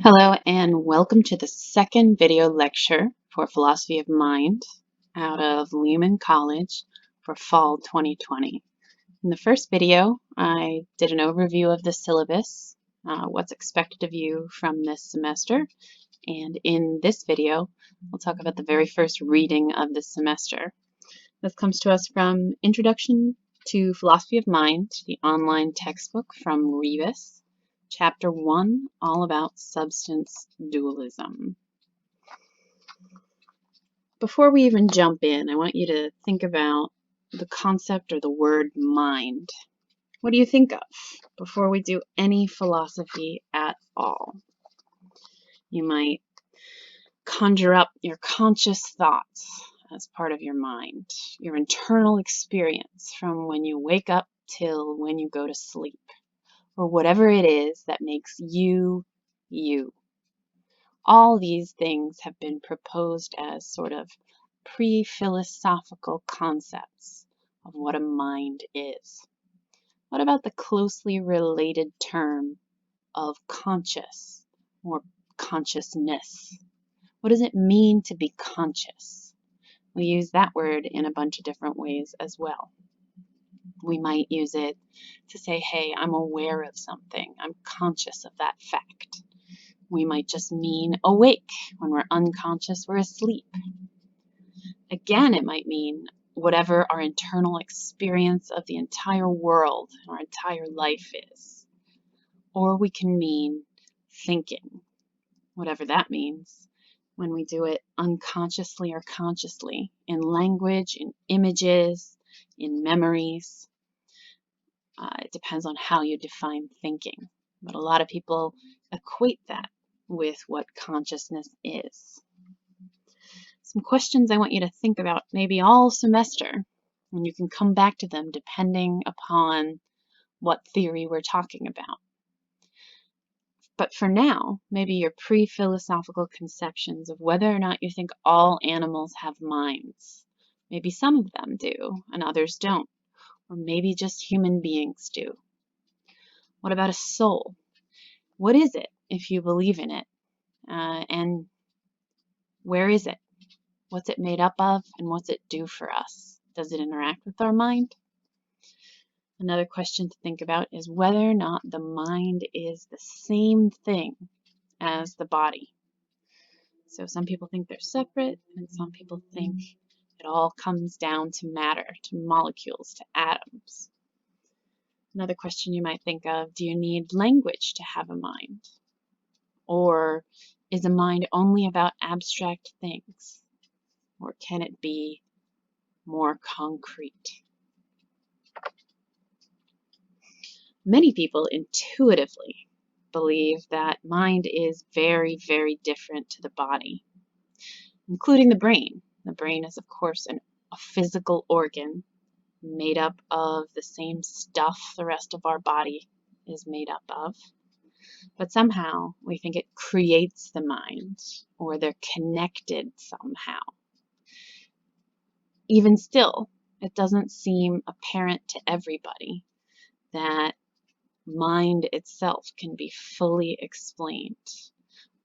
Hello and welcome to the second video lecture for Philosophy of Mind out of Lehman College for fall 2020. In the first video, I did an overview of the syllabus, what's expected of you from this semester, and in this video, we'll talk about the very first reading of the semester. This comes to us from Introduction to Philosophy of Mind, the online textbook from Rebus. Chapter 1, all about substance dualism. Before we even jump in, I want you to think about the concept or the word mind. What do you think of before we do any philosophy at all? You might conjure up your conscious thoughts as part of your mind, your internal experience from when you wake up till when you go to sleep, or whatever it is that makes you, you. All these things have been proposed as sort of pre-philosophical concepts of what a mind is. What about the closely related term of conscious or consciousness? What does it mean to be conscious? We use that word in a bunch of different ways as well. We might use it to say, hey, I'm aware of something. I'm conscious of that fact. We might just mean awake. When we're unconscious, we're asleep. Again, it might mean whatever our internal experience of the entire world, our entire life is. Or we can mean thinking, whatever that means, when we do it unconsciously or consciously, in language, in images, in memories. It depends on how you define thinking, but a lot of people equate that with what consciousness is. Some questions I want you to think about maybe all semester, and you can come back to them depending upon what theory we're talking about. But for now, maybe your pre-philosophical conceptions of whether or not you think all animals have minds. Maybe some of them do and others don't. Or maybe just human beings do. What about a soul? What is it if you believe in it? And where is it? What's it made up of and what's it do for us? Does it interact with our mind? Another question to think about is whether or not the mind is the same thing as the body. So some people think they're separate and some people think it all comes down to matter, to molecules, to atoms. Another question you might think of, do you need language to have a mind? Or is a mind only about abstract things? Or can it be more concrete? Many people intuitively believe that mind is very, very different to the body, including the brain. The brain is, of course, a physical organ made up of the same stuff the rest of our body is made up of. But somehow we think it creates the mind, or they're connected somehow. Even still, it doesn't seem apparent to everybody that mind itself can be fully explained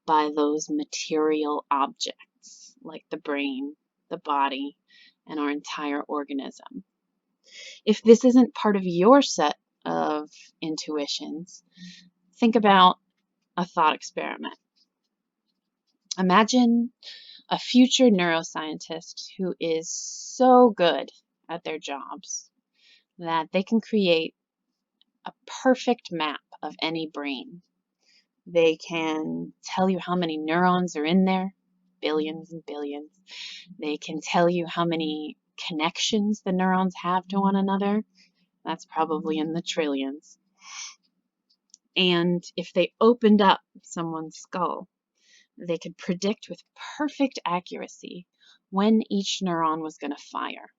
by those material objects like the brain, the body, and our entire organism. If this isn't part of your set of intuitions, think about a thought experiment. Imagine a future neuroscientist who is so good at their jobs that they can create a perfect map of any brain. They can tell you how many neurons are in there, billions and billions. They can tell you how many connections the neurons have to one another. That's probably in the trillions. And if they opened up someone's skull, they could predict with perfect accuracy when each neuron was going to fire.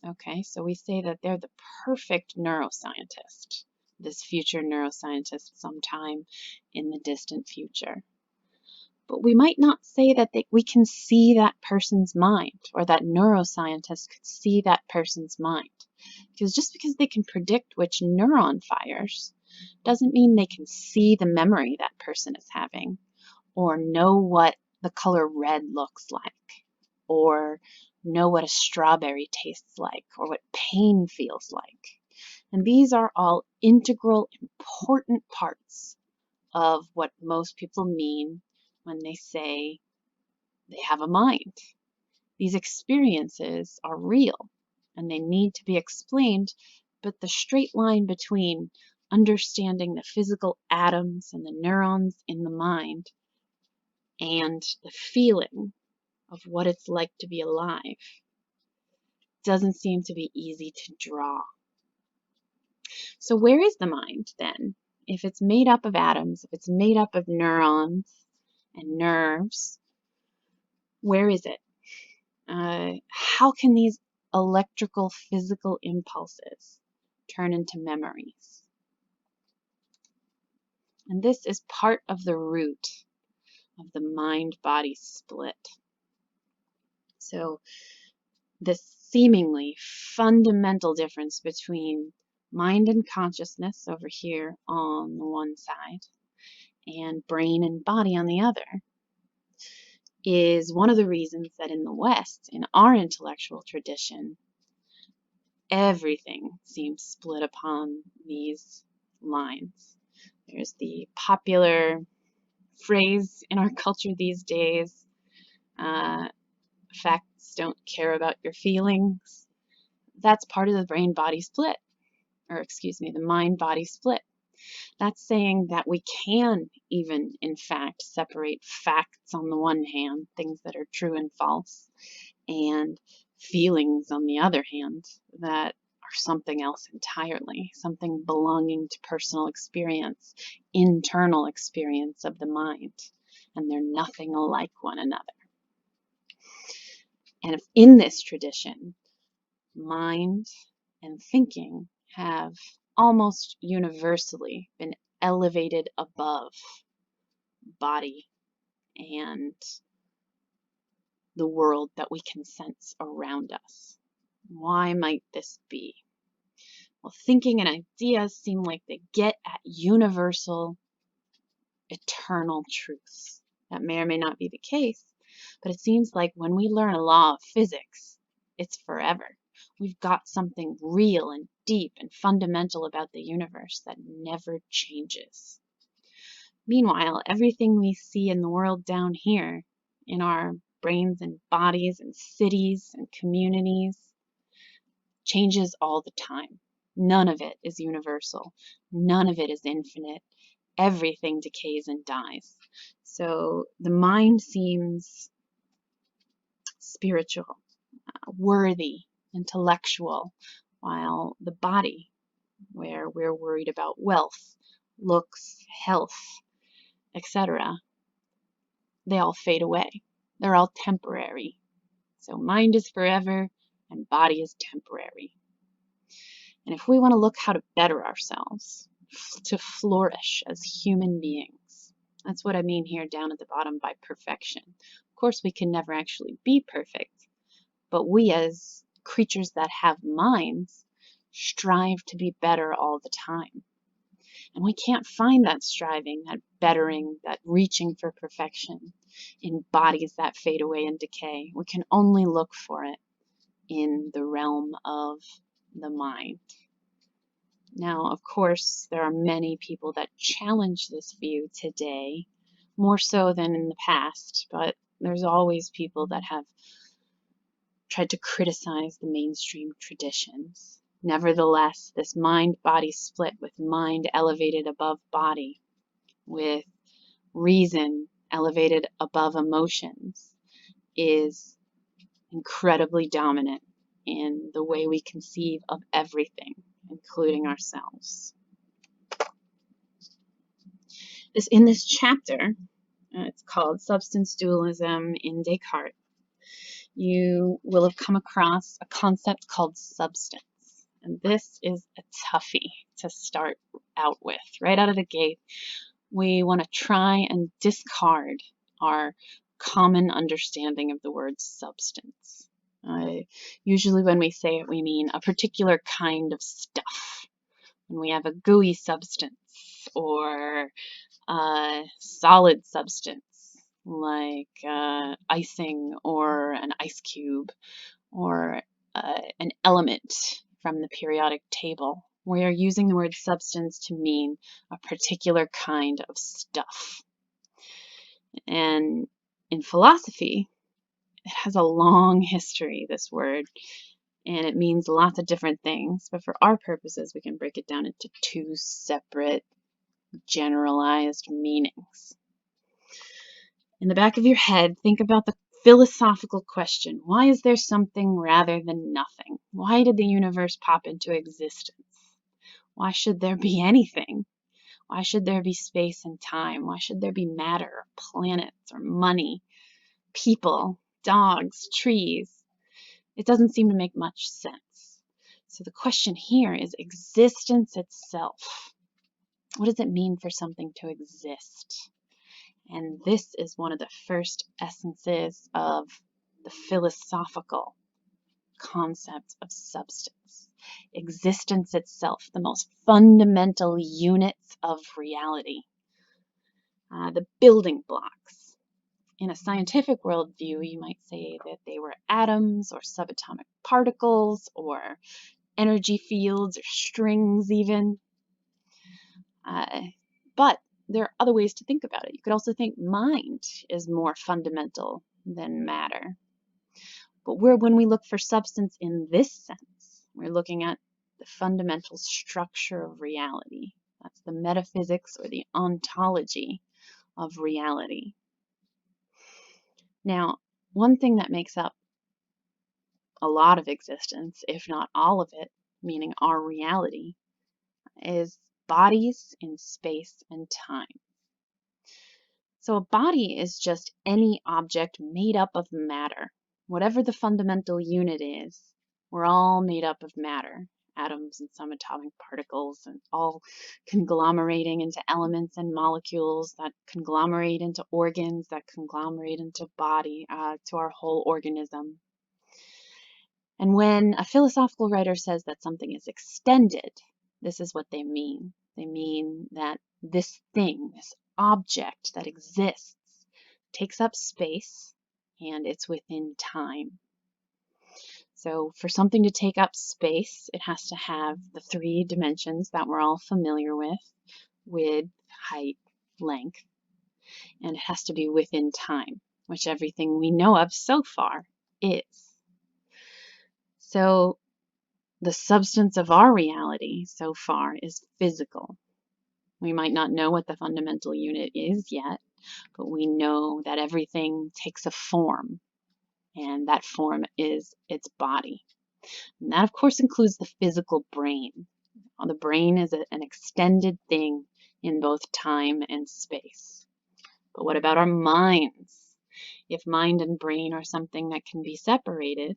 Okay, so we say that they're the perfect neuroscientist, this future neuroscientist sometime in the distant future. But we might not say that we can see that person's mind, or that neuroscientists could see that person's mind. Because just because they can predict which neuron fires doesn't mean they can see the memory that person is having, or know what the color red looks like, or know what a strawberry tastes like, or what pain feels like. And these are all integral, important parts of what most people mean when they say they have a mind. These experiences are real and they need to be explained, but the straight line between understanding the physical atoms and the neurons in the mind and the feeling of what it's like to be alive doesn't seem to be easy to draw. So where is the mind then? If it's made up of atoms, if it's made up of neurons and nerves, where is it? How can these electrical physical impulses turn into memories? And this is part of the root of the mind-body split. So this seemingly fundamental difference between mind and consciousness over here on the one side and brain and body on the other is one of the reasons that in the West, in our intellectual tradition, everything seems split upon these lines. There's the popular phrase in our culture these days, facts don't care about your feelings. That's part of the brain-body split, or excuse me, the mind-body split. That's saying that we can even, in fact, separate facts on the one hand, things that are true and false, and feelings on the other hand that are something else entirely, something belonging to personal experience, internal experience of the mind, and they're nothing like one another. And if in this tradition, mind and thinking have almost universally been elevated above body and the world that we can sense around us. Why might this be? Well, thinking and ideas seem like they get at universal, eternal truths. That may or may not be the case, but it seems like when we learn a law of physics, it's forever. We've got something real and deep and fundamental about the universe that never changes. Meanwhile, everything we see in the world down here, in our brains and bodies and cities and communities, changes all the time. None of it is universal. None of it is infinite. Everything decays and dies. So the mind seems spiritual, worthy, intellectual, while the body, where we're worried about wealth, looks, health, etc., they all fade away. They're all temporary. So mind is forever and body is temporary. And if we want to look how to better ourselves, to flourish as human beings, that's what I mean here down at the bottom by perfection. Of course, we can never actually be perfect, but we as creatures that have minds strive to be better all the time. And we can't find that striving, that bettering, that reaching for perfection in bodies that fade away and decay. We can only look for it in the realm of the mind. Now, of course, there are many people that challenge this view today, more so than in the past, but there's always people that have tried to criticize the mainstream traditions. Nevertheless, this mind-body split with mind elevated above body, with reason elevated above emotions, is incredibly dominant in the way we conceive of everything, including ourselves. In this chapter, it's called Substance Dualism in Descartes, you will have come across a concept called substance. And this is a toughie to start out with. Right out of the gate, we want to try and discard our common understanding of the word substance. Usually when we say it, we mean a particular kind of stuff. When we have a gooey substance or a solid substance like icing or an ice cube or an element from the periodic table. We are using the word substance to mean a particular kind of stuff. And in philosophy, it has a long history, this word, and it means lots of different things. But for our purposes, we can break it down into two separate generalized meanings. In the back of your head, think about the philosophical question. Why is there something rather than nothing? Why did the universe pop into existence? Why should there be anything? Why should there be space and time? Why should there be matter, or planets, or money, people, dogs, trees? It doesn't seem to make much sense. So the question here is existence itself. What does it mean for something to exist? And this is one of the first essences of the philosophical concept of substance. Existence itself, the most fundamental units of reality, the building blocks. In a scientific worldview, you might say that they were atoms or subatomic particles or energy fields or strings even. But there are other ways to think about it. You could also think mind is more fundamental than matter. But when we look for substance in this sense, we're looking at the fundamental structure of reality. That's the metaphysics or the ontology of reality. Now, one thing that makes up a lot of existence, if not all of it, meaning our reality, is bodies in space and time. So a body is just any object made up of matter. Whatever the fundamental unit is, we're all made up of matter, atoms and subatomic particles, and all conglomerating into elements and molecules that conglomerate into organs, that conglomerate into body, to our whole organism. And when a philosophical writer says that something is extended, this is what they mean. They mean that this thing, this object that exists, takes up space and it's within time. So for something to take up space, it has to have the three dimensions that we're all familiar with: width, height, length, and it has to be within time, which everything we know of so far is. So the substance of our reality so far is physical. We might not know what the fundamental unit is yet, but we know that everything takes a form, and that form is its body. And that, of course, includes the physical brain. The brain is an extended thing in both time and space. But what about our minds? If mind and brain are something that can be separated,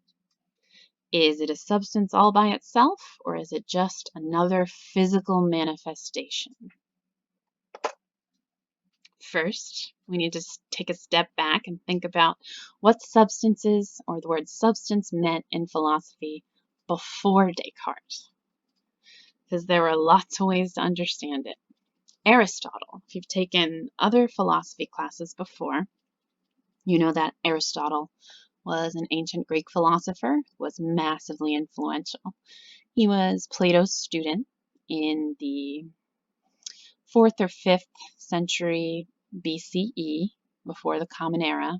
is it a substance all by itself, or is it just another physical manifestation? First, we need to take a step back and think about what substances or the word substance meant in philosophy before Descartes, because there were lots of ways to understand it. Aristotle, if you've taken other philosophy classes before, you know that Aristotle was an ancient Greek philosopher, was massively influential. He was Plato's student in the 4th or 5th century BCE, before the Common Era,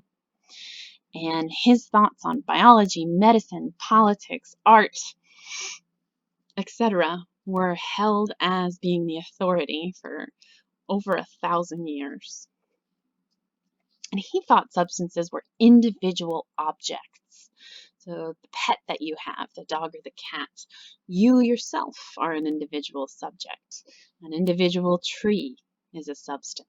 and his thoughts on biology, medicine, politics, art, etc. were held as being the authority for over 1,000 years. And he thought substances were individual objects. So the pet that you have, the dog or the cat, you yourself are an individual subject. An individual tree is a substance.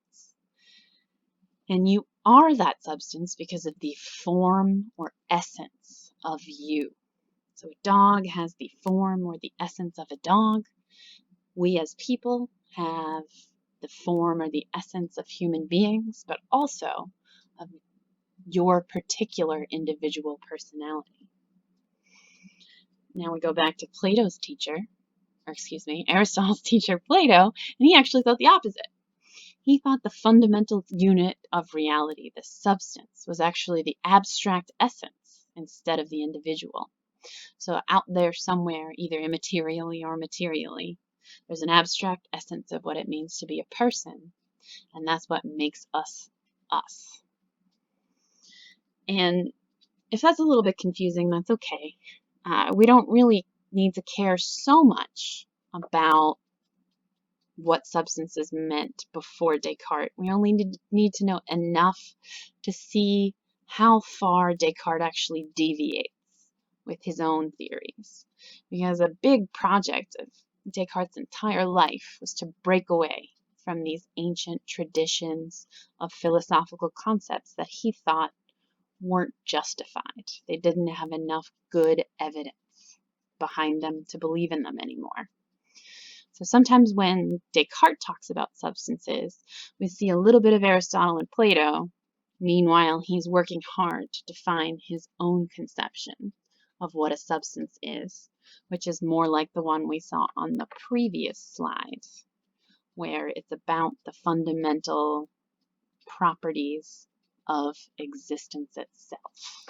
And you are that substance because of the form or essence of you. So a dog has the form or the essence of a dog. We as people have the form or the essence of human beings, but also of your particular individual personality. Now we go back to Plato's teacher, or excuse me, Aristotle's teacher, Plato, and he actually thought the opposite. He thought the fundamental unit of reality, the substance, was actually the abstract essence instead of the individual. So out there somewhere, either immaterially or materially, there's an abstract essence of what it means to be a person, and that's what makes us us. And if that's a little bit confusing, that's okay. We don't really need to care so much about what substances meant before Descartes. We only need to know enough to see how far Descartes actually deviates with his own theories. Because a big project of Descartes' entire life was to break away from these ancient traditions of philosophical concepts that he thought weren't justified. They didn't have enough good evidence behind them to believe in them anymore. So sometimes when Descartes talks about substances, we see a little bit of Aristotle and Plato. Meanwhile, he's working hard to define his own conception of what a substance is, which is more like the one we saw on the previous slide, where it's about the fundamental properties of existence itself.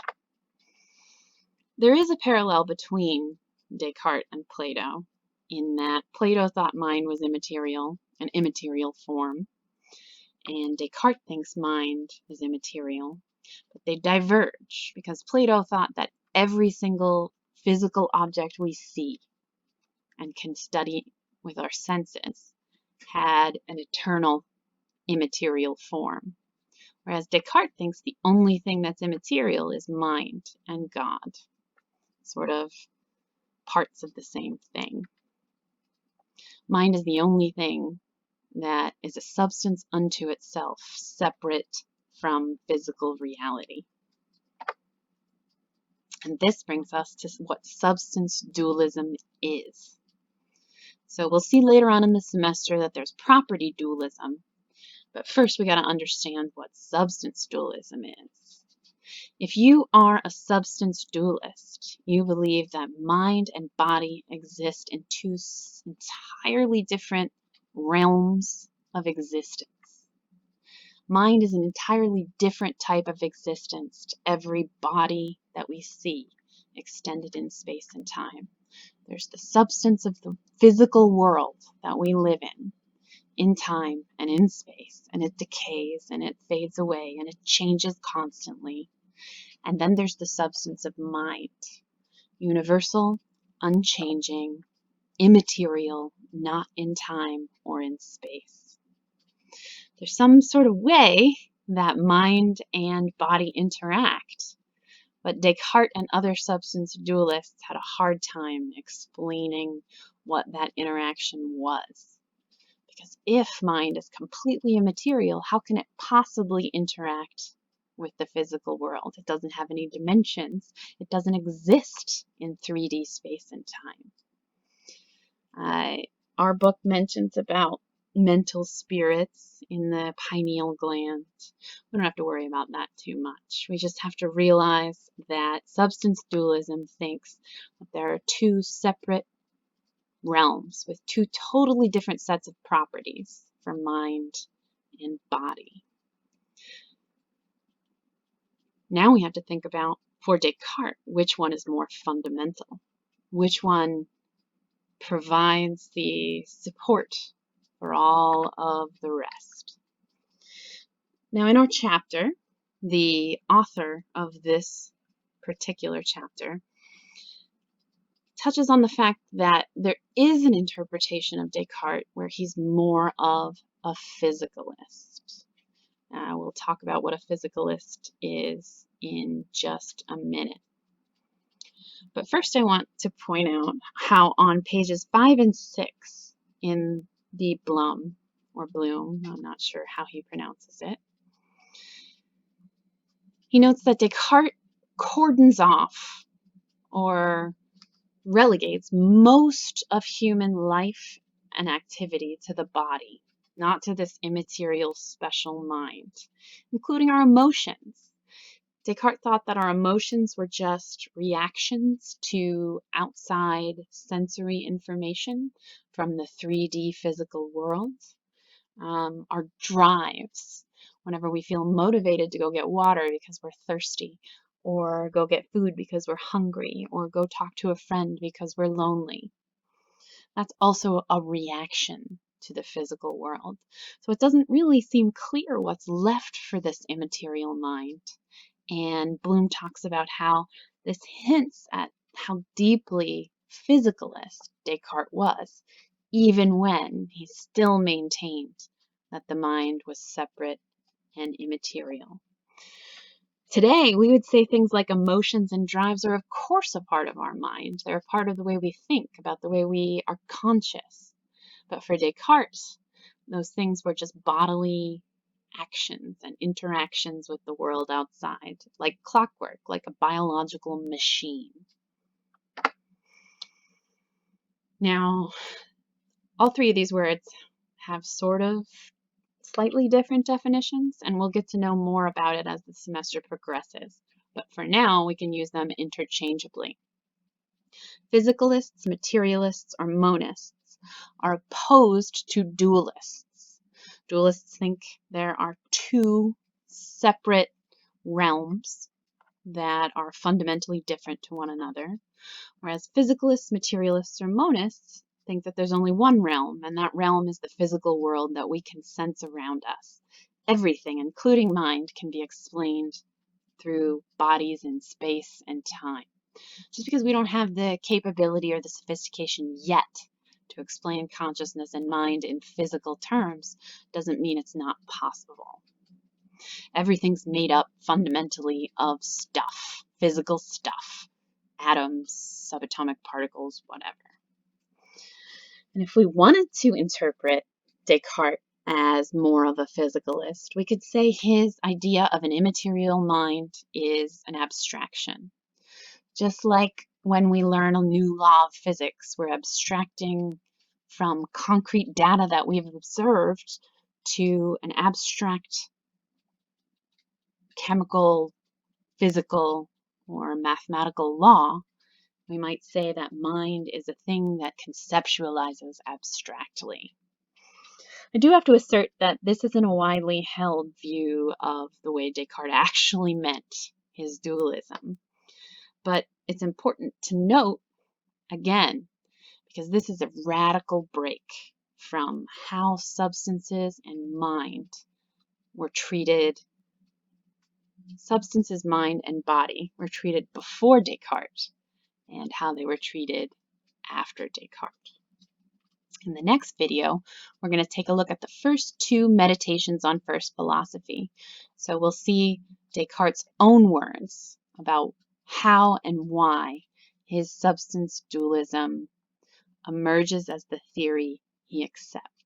There is a parallel between Descartes and Plato in that Plato thought mind was immaterial, an immaterial form, and Descartes thinks mind is immaterial. But they diverge because Plato thought that every single physical object we see and can study with our senses had an eternal immaterial form. Whereas Descartes thinks the only thing that's immaterial is mind and God, sort of parts of the same thing. Mind is the only thing that is a substance unto itself, separate from physical reality. And this brings us to what substance dualism is. So we'll see later on in the semester that there's property dualism, but first we got to understand what substance dualism is. If you are a substance dualist, you believe that mind and body exist in two entirely different realms of existence. Mind is an entirely different type of existence to every body that we see extended in space and time. There's the substance of the physical world that we live in time and in space, and it decays and it fades away and it changes constantly. And then there's the substance of mind, universal, unchanging, immaterial, not in time or in space. There's some sort of way that mind and body interact, but Descartes and other substance dualists had a hard time explaining what that interaction was. Because if mind is completely immaterial, how can it possibly interact with the physical world? It doesn't have any dimensions. It doesn't exist in 3D space and time. Our book mentions about mental spirits in the pineal gland. We don't have to worry about that too much. We just have to realize that substance dualism thinks that there are two separate realms with two totally different sets of properties for mind and body. Now we have to think about, for Descartes, which one is more fundamental? Which one provides the support for all of the rest? Now in our chapter, the author of this particular chapter touches on the fact that there is an interpretation of Descartes where he's more of a physicalist. We'll talk about what a physicalist is in just a minute. But first I want to point out how on pages 5 and 6 in the Bloom, I'm not sure how he pronounces it, he notes that Descartes cordons off or relegates most of human life and activity to the body, not to this immaterial special mind, including our emotions. Descartes thought that our emotions were just reactions to outside sensory information from the 3D physical world, our drives, whenever we feel motivated to go get water because we're thirsty, or go get food because we're hungry, or go talk to a friend because we're lonely. That's also a reaction to the physical world. So it doesn't really seem clear what's left for this immaterial mind. And Bloom talks about how this hints at how deeply physicalist Descartes was, even when he still maintained that the mind was separate and immaterial. Today, we would say things like emotions and drives are, of course, a part of our mind. They're a part of the way we think, about the way we are conscious. But for Descartes, those things were just bodily actions and interactions with the world outside, like clockwork, like a biological machine. Now, all three of these words have sort of slightly different definitions, and we'll get to know more about it as the semester progresses. But for now, we can use them interchangeably. Physicalists, materialists, or monists are opposed to dualists. Dualists think there are two separate realms that are fundamentally different to one another, whereas physicalists, materialists, or monists think that there's only one realm, and that realm is the physical world that we can sense around us. Everything, including mind, can be explained through bodies in space and time. Just because we don't have the capability or the sophistication yet to explain consciousness and mind in physical terms doesn't mean it's not possible. Everything's made up fundamentally of stuff, physical stuff, atoms, subatomic particles, whatever. And if we wanted to interpret Descartes as more of a physicalist, we could say his idea of an immaterial mind is an abstraction. Just like when we learn a new law of physics, we're abstracting from concrete data that we've observed to an abstract chemical, physical, or mathematical law. We might say that mind is a thing that conceptualizes abstractly. I do have to assert that this isn't a widely held view of the way Descartes actually meant his dualism. But it's important to note, again, because this is a radical break from how substances and mind were treated. Substances, mind, and body were treated before Descartes, and how they were treated after Descartes. In the next video, we're going to take a look at the first two meditations on first philosophy. So we'll see Descartes' own words about how and why his substance dualism emerges as the theory he accepts.